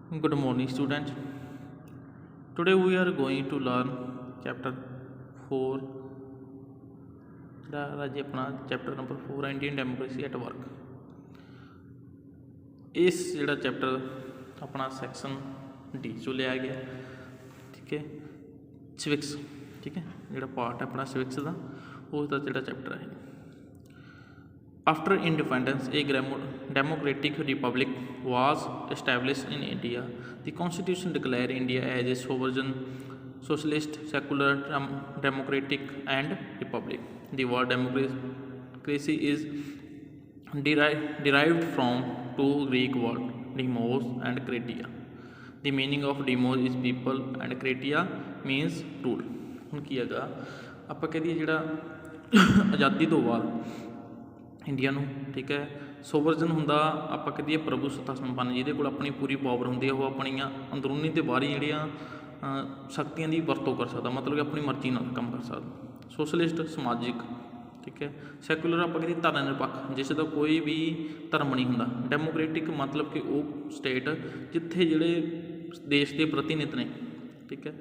Good morning, students. Today we are going to learn chapter 4, chapter number 4 Indian democracy at work. इस जोड़ा chapter अपना section D चो लिया गया, ठीक है, सिविक्स, ठीक है, जोड़ा पार्ट है अपना सिविक्स का उसका जोड़ा चैप्टर है। After independence, a democratic republic was established in India. The constitution declared India as a sovereign, socialist, secular, democratic, and republic. The word democracy is derived from two Greek words, demos and kratia. The meaning of demos is people and kratia means rule. ਹੁਣ ਕੀ ਹੈਗਾ, ਆਪਾਂ ਕਹ ਦਈਏ ਜਿਹੜਾ ਆਜ਼ਾਦੀ ਤੋਂ ਬਾਅਦ India ਨੂੰ, ਠੀਕ ਹੈ, ਸੋਵਰਜਨ ਹੁੰਦਾ, ਆਪਾਂ ਕਹੀਏ ਪ੍ਰਭੂ ਸੱਤਾ ਸੰਪੰਨ, ਜਿਹਦੇ ਕੋਲ ਆਪਣੀ ਪੂਰੀ ਪਾਵਰ ਹੁੰਦੀ ਹੈ, ਉਹ ਆਪਣੀਆਂ ਅੰਦਰੂਨੀ ਅਤੇ ਬਾਹਰੀ ਜਿਹੜੀਆਂ ਸ਼ਕਤੀਆਂ ਦੀ ਵਰਤੋਂ ਕਰ ਸਕਦਾ, ਮਤਲਬ ਕਿ ਆਪਣੀ ਮਰਜ਼ੀ ਨਾਲ ਕੰਮ ਕਰ ਸਕਦਾ। ਸੋਸ਼ਲਿਸਟ ਸਮਾਜਿਕ, ਠੀਕ ਹੈ। ਸੈਕੂਲਰ ਆਪਾਂ ਕਹੀਏ ਧਰਮ ਨਿਰਪੱਖ, ਜਿਸ ਦਾ ਕੋਈ ਵੀ ਧਰਮ ਨਹੀਂ ਹੁੰਦਾ। ਡੈਮੋਕ੍ਰੈਟਿਕ ਮਤਲਬ ਕਿ ਉਹ ਸਟੇਟ ਜਿੱਥੇ ਜਿਹੜੇ ਦੇਸ਼ ਦੇ ਪ੍ਰਤੀਨਿਧ ਨੇ, ਠੀਕ ਹੈ,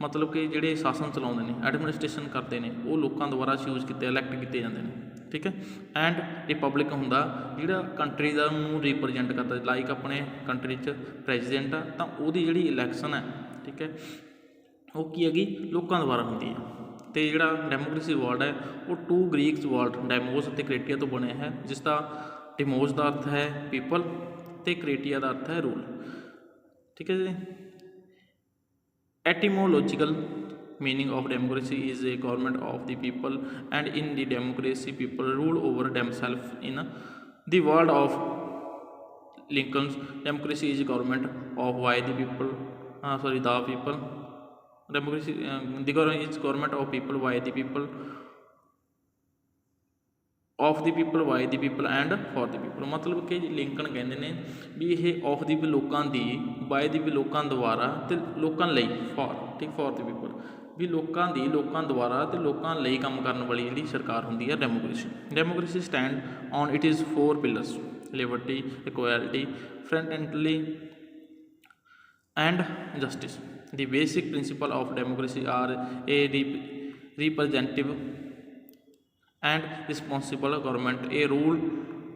ਮਤਲਬ ਕਿ ਜਿਹੜੇ ਸ਼ਾਸਨ ਚਲਾਉਂਦੇ ਨੇ, ਐਡਮਿਨਿਸਟ੍ਰੇਸ਼ਨ ਕਰਦੇ ਨੇ, ਉਹ ਲੋਕਾਂ ਦੁਆਰਾ ਚੂਜ਼ ਕੀਤੇ, ਇਲੈਕਟ ਕੀਤੇ ਜਾਂਦੇ ਨੇ, ਠੀਕ ਹੈ। ਐਂਡ ਰਿਪਬਲਿਕ ਹੁੰਦਾ ਜਿਹੜਾ ਕੰਟਰੀ ਦਾ ਨੂੰ ਰਿਪਰਜੈਂਟ ਕਰਦਾ, ਲਾਈਕ ਆਪਣੇ ਕੰਟਰੀ 'ਚ ਪ੍ਰੈਜ਼ੀਡੈਂਟ ਆ ਤਾਂ ਉਹਦੀ ਜਿਹੜੀ ਇਲੈਕਸ਼ਨ ਹੈ, ਠੀਕ ਹੈ, ਉਹ ਕੀ ਹੈਗੀ, ਲੋਕਾਂ ਦੁਆਰਾ ਹੁੰਦੀ ਹੈ। ਅਤੇ ਜਿਹੜਾ ਡੈਮੋਕ੍ਰੇਸੀ ਵਰਡ ਹੈ ਉਹ ਟੂ ਗ੍ਰੀਕਸ ਵਰਡ ਡੈਮੋਸ ਅਤੇ ਕ੍ਰੇਟੀਆ ਤੋਂ ਬਣਿਆ ਹੈ, ਜਿਸ ਦਾ ਡੈਮੋਸ ਦਾ ਅਰਥ ਹੈ ਪੀਪਲ ਅਤੇ ਕ੍ਰੇਟੀਆ ਦਾ ਅਰਥ ਹੈ ਰੂਲ, ਠੀਕ ਹੈ ਜੀ। Etymological meaning of democracy is a government of the people, and in the democracy people rule over themselves. In the word of Lincoln's, democracy is government of why the people the people. Democracy the government is government of people by the people, of the people, by the people and for the people. ਮਤਲਬ ਕਿ Lincoln ਕਹਿੰਦੇ ਨੇ ਵੀ ਇਹ of ਦੀ ਵੀ ਲੋਕਾਂ ਦੀ, bye ਦੀ ਵੀ ਲੋਕਾਂ ਦੁਆਰਾ ਅਤੇ ਲੋਕਾਂ ਲਈ, ਫॉर, ਠੀਕ, ਫॉर ਦੀ ਪੀਪਲ ਵੀ ਲੋਕਾਂ ਦੀ, ਲੋਕਾਂ ਦੁਆਰਾ ਅਤੇ ਲੋਕਾਂ ਲਈ ਕੰਮ ਕਰਨ ਵਾਲੀ ਜਿਹੜੀ ਸਰਕਾਰ ਹੁੰਦੀ ਹੈ democracy. Democracy stand on it is 4 pillars, liberty, equality, fraternity and justice. The basic principle of democracy are a representative and responsible government, a rule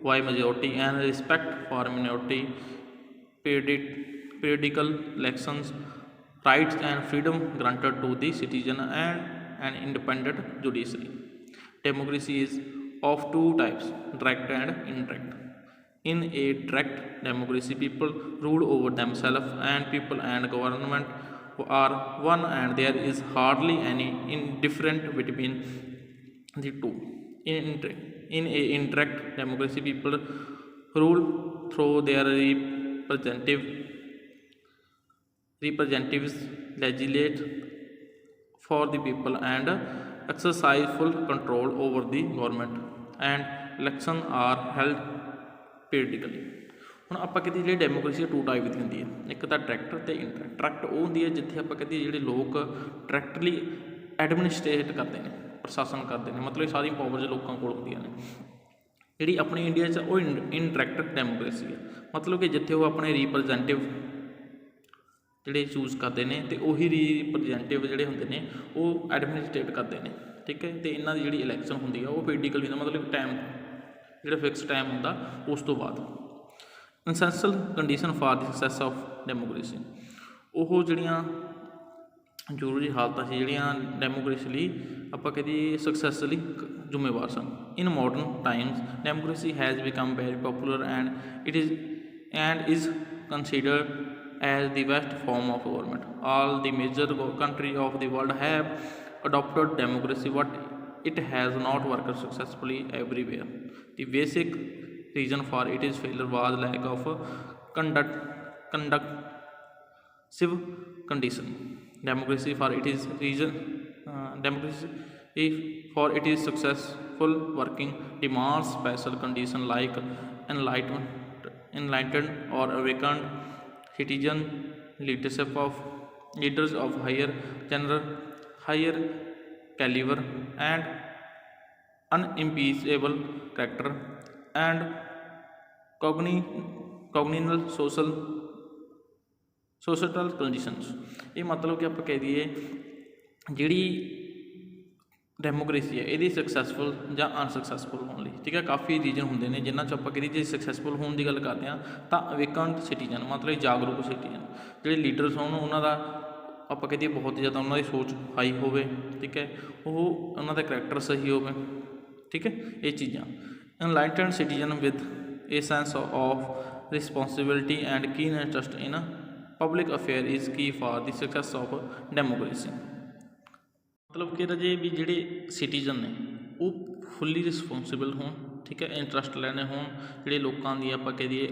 by majority and respect for minority, periodical elections, rights and freedom granted to the citizen, and an independent judiciary. Democracy is of two types, direct and indirect. In a direct democracy, people rule over themselves, and people and government are one, and there is hardly any indifference between the two. In a indirect democracy, people rule through their representatives, legislate for the people, and exercise full control over the government, and elections are held periodically. ਹੁਣ ਆਪਾਂ ਕਹਿੰਦੇ ਜਿਹੜੀ democracy to type ਦੀ ਹੁੰਦੀ ਹੈ, ਇੱਕ ਤਾਂ direct ਅਤੇ indirect. Direct ਉਹ ਹੁੰਦੀ ਹੈ ਜਿੱਥੇ ਆਪਾਂ ਕਹਿੰਦੇ ਜਿਹੜੇ ਲੋਕ ਡਾਇਰੈਕਟਲੀ ਐਡਮਿਨਿਸਟ੍ਰੇਟ ਕਰਦੇ ਨੇ, ਪ੍ਰਸ਼ਾਸਨ ਕਰਦੇ ਨੇ, ਮਤਲਬ ਸਾਰੀ ਪਾਵਰ ਲੋਕਾਂ ਕੋਲ ਹੁੰਦੀਆਂ ਨੇ। ਜਿਹੜੀ ਆਪਣੀ ਇੰਡੀਆ 'ਚ ਉਹ ਇਨਡਾਇਰੈਕਟ ਡੈਮੋਕ੍ਰੇਸੀ ਹੈ, ਮਤਲਬ ਕਿ ਜਿੱਥੇ ਉਹ ਆਪਣੇ ਰੀਪ੍ਰਜੈਂਟੇਟਿਵ ਜਿਹੜੇ ਚੂਜ਼ ਕਰਦੇ ਨੇ ਅਤੇ ਉਹੀ ਰੀਪ੍ਰਜੈਂਟੇਟਿਵ ਜਿਹੜੇ ਹੁੰਦੇ ਨੇ ਉਹ ਐਡਮਿਨਿਸਟ੍ਰੇਟ ਕਰਦੇ ਨੇ, ਠੀਕ ਹੈ। ਅਤੇ ਇਹਨਾਂ ਦੀ ਜਿਹੜੀ ਇਲੈਕਸ਼ਨ ਹੁੰਦੀ ਆ ਉਹ ਪੋਲੀਟੀਕਲ ਹੁੰਦਾ, ਮਤਲਬ ਟਾਈਮ ਜਿਹੜਾ ਫਿਕਸ ਟਾਈਮ ਹੁੰਦਾ ਉਸ ਤੋਂ ਬਾਅਦ। Essential condition for the success of democracy, ਉਹ ਜਿਹੜੀਆਂ ਜ਼ਰੂਰੀ ਹਾਲਤਾਂ ਸੀ ਜਿਹੜੀਆਂ ਡੈਮੋਕ੍ਰੇਸੀ ਲਈ ਆਪਾਂ ਕਹਦੇ ਸਕਸੈਸ ਲਈ ਜ਼ਿੰਮੇਵਾਰ ਸਨ। In modern times democracy has become very popular and is considered as the best form of government. All the major countries of the world have adopted democracy, but it has not worked successfully everywhere. The basic reason for its failure was lack of conducive condition. Democracy for its successful working demands special condition like enlightened or awakened citizen, leadership of leaders of higher caliber and unimpeachable character, and cognitive social social conditions, ਇਹ ਮਤਲਬ ਕਿ ਆਪਾਂ ਕਹਿ ਦਈਏ ਜਿਹੜੀ democracy ਹੈ ਇਹਦੀ successful ਜਾਂ ਅਨਸਕਸੈਸਫੁਲ ਹੋਣ ਲਈ, ਠੀਕ ਹੈ, ਕਾਫੀ ਰੀਜਨ ਹੁੰਦੇ ਨੇ ਜਿਨ੍ਹਾਂ 'ਚ ਆਪਾਂ ਕਰੀਏ ਜੇ ਸਕਸੈਸਫੁਲ ਹੋਣ ਦੀ ਗੱਲ ਕਰਦੇ ਹਾਂ ਤਾਂ ਅਵੇਕਨਡ ਸਿਟੀਜ਼ਨ ਮਤਲਬ ਜਾਗਰੂਕ ਸਿਟੀਜ਼ਨ, ਜਿਹੜੇ ਲੀਡਰਸ ਹੋਣ ਉਹਨਾਂ ਦਾ ਆਪਾਂ ਕਹੀਏ ਬਹੁਤ ਜ਼ਿਆਦਾ ਉਹਨਾਂ ਦੀ ਸੋਚ ਹਾਈ ਹੋਵੇ, ਠੀਕ ਹੈ, ਉਹ ਉਹਨਾਂ ਦਾ ਕਰੈਕਟਰ ਸਹੀ ਹੋਵੇ, ਠੀਕ ਹੈ, ਇਹ ਚੀਜ਼ਾਂ। Enlightened citizen with a sense of responsibility and keen interest in public affair is key for the success of democracy. ਮਤਲਬ ਕਿ ਰਾਜੇ ਵੀ ਜਿਹੜੇ ਸਿਟੀਜ਼ਨ ਨੇ ਉਹ ਫੁੱਲੀ ਰਿਸਪੋਂਸੀਬਲ ਹੋਣ, ਠੀਕ ਹੈ, ਇੰਟਰਸਟ ਲੈਣੇ ਹੋਣ, ਜਿਹੜੇ ਲੋਕਾਂ ਦੀ ਆਪਾਂ ਕਹਿ ਦਈਏ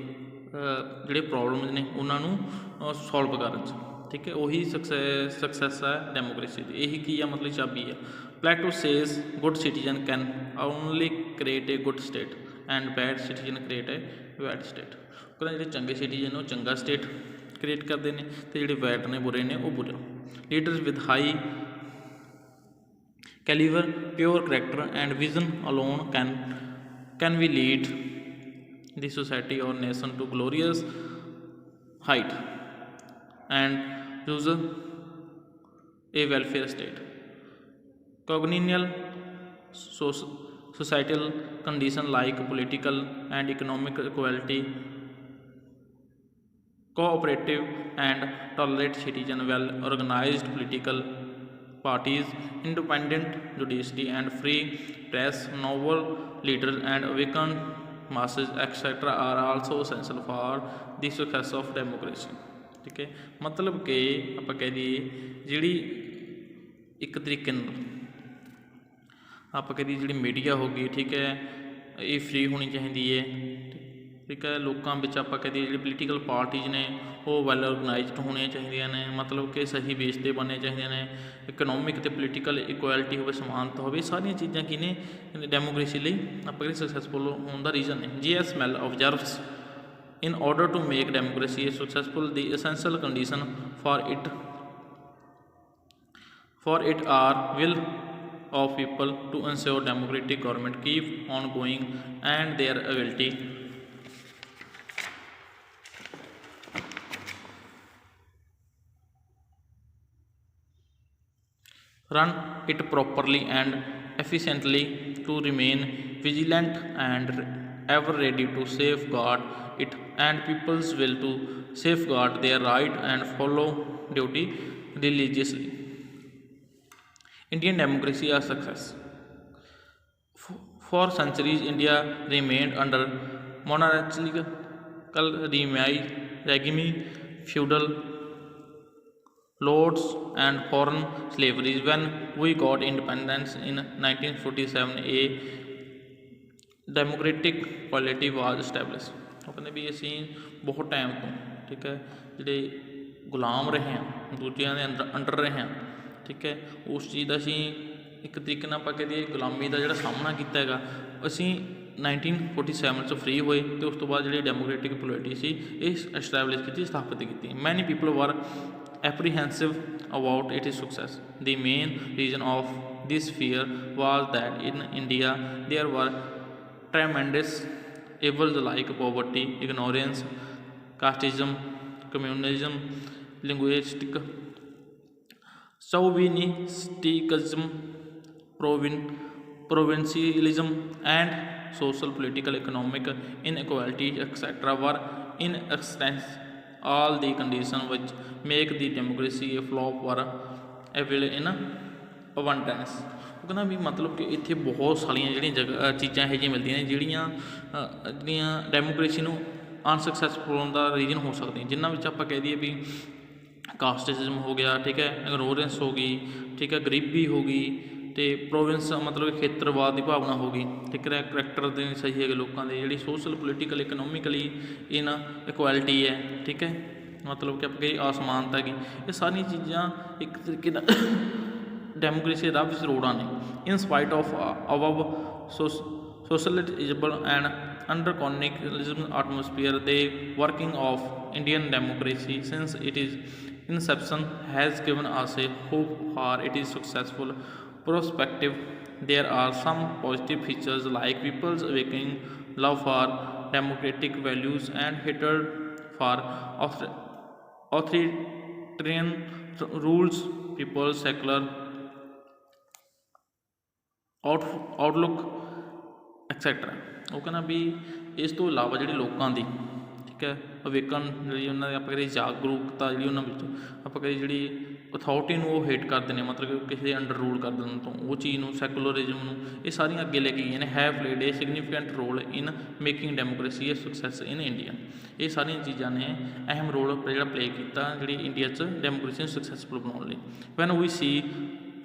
ਜਿਹੜੇ ਪ੍ਰੋਬਲਮਸ ਨੇ ਉਹਨਾਂ ਨੂੰ ਸੋਲਵ ਕਰਨ 'ਚ, ਠੀਕ ਹੈ, ਉਹੀ ਸਕਸੈਸ ਹੈ ਡੈਮੋਕ੍ਰੇਸੀ ਦੀ। ਇਹੀ ਕੀ ਆ ਮਤਲਬ ਚਾਬੀ ਹੈ। Plato says good citizen can only create A good state and bed citizen create A bad state. ਕਹਿੰਦੇ ਜਿਹੜੇ ਚੰਗੇ ਸਿਟੀਜ਼ਨ ਨੇ ਉਹ ਚੰਗਾ ਸਟੇਟ ਕ੍ਰੀਏਟ ਕਰਦੇ ਨੇ ਅਤੇ ਜਿਹੜੇ ਬੈਡ ਨੇ ਬੁਰੇ ਨੇ ਉਹ ਬੁਰੇ। Leaders with high caliber, pure character and vision alone can we lead the society or nation to glorious height and use a welfare state. Congenial societal condition like political and economic equality, cooperative and tolerant citizen, well organized political parties, independent judiciary and free press, novel leaders and awakened masses etc. are also essential for the success of democracy, ठीक है। मतलब कि ਆਪਾਂ ਕਹਿ ਦਈਏ ਜਿਹੜੀ ਇੱਕ ਤਰੀਕੇ ਨਾਲ ਆਪਾਂ ਕਹਿ ਦਈਏ ਜਿਹੜੀ ਮੀਡੀਆ ਹੋ ਗਈ, ਠੀਕ ਹੈ, ਇਹ ਫ੍ਰੀ ਹੋਣੀ ਚਾਹੀਦੀ ਹੈ, ਠੀਕ ਹੈ। ਲੋਕਾਂ ਵਿੱਚ ਆਪਾਂ ਕਹਿ ਦਈਏ ਜਿਹੜੀ ਪੋਲੀਟੀਕਲ ਪਾਰਟੀਜ਼ ਨੇ ਉਹ ਵੈਲ ਔਰਗਨਾਈਜ਼ਡ ਹੋਣੀਆਂ ਚਾਹੀਦੀਆਂ ਨੇ, ਮਤਲਬ ਕਿ ਸਹੀ ਬੇਸ 'ਤੇ ਬਣਨੀਆਂ ਚਾਹੀਦੀਆਂ ਨੇ। ਇਕਨੋਮਿਕ ਅਤੇ ਪੋਲੀਟੀਕਲ ਇਕੁਐਲਿਟੀ ਹੋਵੇ, ਸਮਾਨਤਾ ਹੋਵੇ, ਸਾਰੀਆਂ ਚੀਜ਼ਾਂ ਕੀ ਨੇ ਡੈਮੋਕ੍ਰੇਸੀ ਲਈ ਆਪਾਂ ਕਹਿੰਦੇ ਸਕਸੈਸਫੁਲ ਹੋਣ ਦਾ ਰੀਜ਼ਨ ਨੇ। GSML observes in order to make democracy successful the essential condition for it are will of people to ensure democratic government keep on going and their ability run it properly and efficiently, to remain vigilant and ever ready to safeguard it, and people's will to safeguard their right and follow duty religiously. Indian democracy a success. For centuries, India remained under monarchical regime, feudal lords and foreign slavery. When we got independence in 1947, a democratic polity was established. ਉਹ ਕਹਿੰਦੇ ਵੀ ਅਸੀਂ ਬਹੁਤ time ਤੋਂ, ਠੀਕ ਹੈ, ਜਿਹੜੇ ਗੁਲਾਮ ਰਹੇ ਹਾਂ, ਦੂਜਿਆਂ ਦੇ ਅੰਡਰ ਰਹੇ ਹਾਂ, ਠੀਕ ਹੈ, ਉਸ ਚੀਜ਼ ਦਾ ਅਸੀਂ ਇੱਕ ਤਰੀਕੇ ਨਾਲ ਆਪਾਂ ਕਹਦੇ ਗੁਲਾਮੀ ਦਾ ਜਿਹੜਾ ਸਾਹਮਣਾ ਕੀਤਾ ਹੈਗਾ। ਅਸੀਂ 1947 'ਚ ਫ੍ਰੀ ਹੋਏ ਅਤੇ ਉਸ ਤੋਂ ਬਾਅਦ ਜਿਹੜੀ ਡੈਮੋਕ੍ਰੇਟਿਕ ਪੋਲਿਟੀ ਸੀ ਇਹ ਐਸਟੈਬਲਿਸ਼ ਕੀਤੀ, ਸਥਾਪਿਤ ਕੀਤੀ। ਮੈਨੀ ਪੀਪਲ ਵਰ apprehensive about its success. The main reason of this fear was that in India there were tremendous evils like poverty, ignorance, casteism, communism, linguistic chauvinism, provincialism, and social, political, economic inequality etc. were in existence. All the conditions which make the democracy a flop were available in abundance. ਉਹ ਕਹਿੰਦਾ ਵੀ ਮਤਲਬ ਕਿ ਇੱਥੇ ਬਹੁਤ ਸਾਰੀਆਂ ਜਿਹੜੀਆਂ ਜਗ੍ਹਾ ਚੀਜ਼ਾਂ ਇਹੋ ਜਿਹੀਆਂ ਮਿਲਦੀਆਂ ਨੇ ਜਿਹੜੀਆਂ ਡੈਮੋਕ੍ਰੇਸੀ ਨੂੰ ਅਨਸਕਸੈਸਫੁਲ ਹੋਣ ਦਾ ਰੀਜ਼ਨ ਹੋ ਸਕਦੀਆਂ, ਜਿਨ੍ਹਾਂ ਵਿੱਚ ਆਪਾਂ ਕਹਿ ਦਈਏ ਵੀ ਕਾਸਟਿਜ਼ਮ ਹੋ ਗਿਆ, ਠੀਕ ਹੈ, ਇਗਨੋਰੈਂਸ ਹੋ ਗਈ, ਠੀਕ ਹੈ, ਗਰੀਬੀ ਹੋ ਗਈ, ਅਤੇ ਪ੍ਰੋਵਿੰਸ ਮਤਲਬ ਖੇਤਰਵਾਦ ਦੀ ਭਾਵਨਾ ਹੋ ਗਈ, ਠੀਕ ਹੈ, ਕਰੈਕਟਰ ਦੇ ਸਹੀ ਹੈਗੇ ਲੋਕਾਂ ਦੇ, ਜਿਹੜੀ ਸੋਸ਼ਲ, ਪੋਲੀਟੀਕਲ, ਇਕਨੋਮਿਕਲੀ ਇਨ ਇਕੁਐਲਿਟੀ ਹੈ, ਠੀਕ ਹੈ, ਮਤਲਬ ਕਿ ਆਪਾਂ ਕਹੀਏ ਅਸਮਾਨਤਾ ਹੈਗੀ। ਇਹ ਸਾਰੀਆਂ ਚੀਜ਼ਾਂ ਇੱਕ ਤਰੀਕੇ ਨਾਲ ਡੈਮੋਕ੍ਰੇਸੀ ਦਾ ਵਿੱਚ ਰੋੜਾਂ ਨੇ। In spite of above socialism and under colonialism atmosphere, the working of Indian democracy since its inception has given us a hope for its successful perspective. There are some positive features like people's awakening love for democratic values and hatred for authoritarian rules, people secular outlook etcetera. ਉਹ ਕਹਿੰਦਾ ਵੀ ਇਸ ਤੋਂ ਇਲਾਵਾ ਜਿਹੜੀ ਲੋਕਾਂ ਦੀ ਠੀਕ ਹੈ ਅਵੇਕਨ ਜਿਹੜੀ ਉਹਨਾਂ ਦੀ ਆਪਾਂ ਕਰੀਏ ਜਾਗਰੂਕਤਾ ਜਿਹੜੀ ਉਹਨਾਂ ਵਿੱਚ ਆਪਾਂ ਕਰੀਏ ਜਿਹੜੀ ਅਥੋਰਟੀ ਨੂੰ ਉਹ ਹੇਟ ਕਰਦੇ ਨੇ, ਮਤਲਬ ਕਿ ਕਿਸੇ ਦੇ ਅੰਡਰ ਰੂਲ ਕਰ ਦੇਣ ਤੋਂ ਉਹ ਚੀਜ਼ ਨੂੰ ਸੈਕੂਲਰਿਜ਼ਮ ਨੂੰ ਇਹ ਸਾਰੀਆਂ ਅੱਗੇ ਲੈ ਕੇ ਗਈਆਂ ਨੇ। Have played a significant role in making democracy a success in India. ਇਹ ਸਾਰੀਆਂ ਚੀਜ਼ਾਂ ਨੇ ਅਹਿਮ ਰੋਲ ਜਿਹੜਾ ਪਲੇ ਕੀਤਾ ਜਿਹੜੀ ਇੰਡੀਆ 'ਚ ਡੈਮੋਕ੍ਰੇਸੀ ਨੂੰ ਸਕਸੈਸਫੁਲ ਬਣਾਉਣ ਲਈ। When we see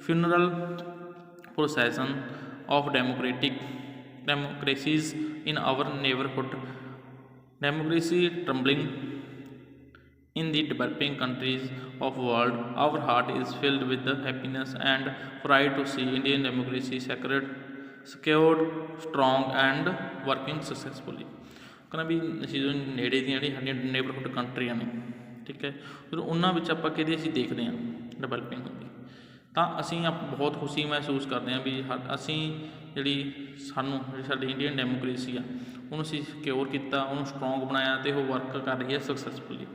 funeral procession of democracies in our neighborhood, democracy trembling in the developing countries of world, our heart is filled with the happiness and pride to see Indian democracy secured, strong and working successfully। ਕਹਿੰਦਾ ਵੀ ਅਸੀਂ ਜੋ ਨੇੜੇ ਦੀਆਂ ਜਿਹੜੀਆਂ ਸਾਡੀਆਂ neighbourhood ਕੰਟਰੀਆਂ ਨੇ ਠੀਕ ਹੈ ਜਦੋਂ ਉਹਨਾਂ ਵਿੱਚ ਆਪਾਂ ਕਿਹਦੇ ਅਸੀਂ ਦੇਖਦੇ ਹਾਂ ਡਿਵੈਲਪਿੰਗ ਹੁੰਦੀ ਤਾਂ ਅਸੀਂ ਬਹੁਤ ਖੁਸ਼ੀ ਮਹਿਸੂਸ ਕਰਦੇ ਹਾਂ ਵੀ ਅਸੀਂ ਜਿਹੜੀ ਸਾਡੀ ਇੰਡੀਅਨ ਡੈਮੋਕ੍ਰੇਸੀ ਆ ਉਹਨੂੰ ਅਸੀਂ ਸਿਕਿਉਰ ਕੀਤਾ, ਉਹਨੂੰ ਸਟਰੋਂਗ ਬਣਾਇਆ ਅਤੇ ਉਹ ਵਰਕ ਕਰ ਰਹੀ ਹੈ ਸਕਸੈਸਫੁਲੀ।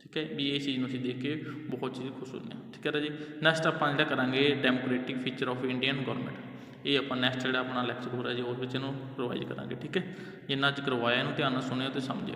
ਠੀਕ ਹੈ ਵੀ ਇਹ ਚੀਜ਼ ਨੂੰ ਅਸੀਂ ਦੇਖ ਕੇ ਬਹੁਤ ਚੀਜ਼ ਖੁਸ਼ ਹੁੰਦੇ ਹਾਂ। ਠੀਕ ਹੈ ਜੀ, ਨੈਕਸਟ ਆਪਾਂ ਜਿਹੜਾ ਕਰਾਂਗੇ democratic feature of Indian government. ਇਹ ਆਪਾਂ ਨੈਕਸਟ ਜਿਹੜਾ ਆਪਣਾ ਲੈਕਚਰ ਹੋ ਰਿਹਾ ਜੀ ਉਸ ਵਿੱਚ ਇਹਨੂੰ ਰਿਵਾਈਜ਼ ਕਰਾਂਗੇ। ਠੀਕ ਹੈ, ਜਿੰਨਾ ਅੱਜ ਕਰਵਾਇਆ ਇਹਨੂੰ ਧਿਆਨ ਨਾਲ ਸੁਣਿਓ ਅਤੇ ਸਮਝਿਓ।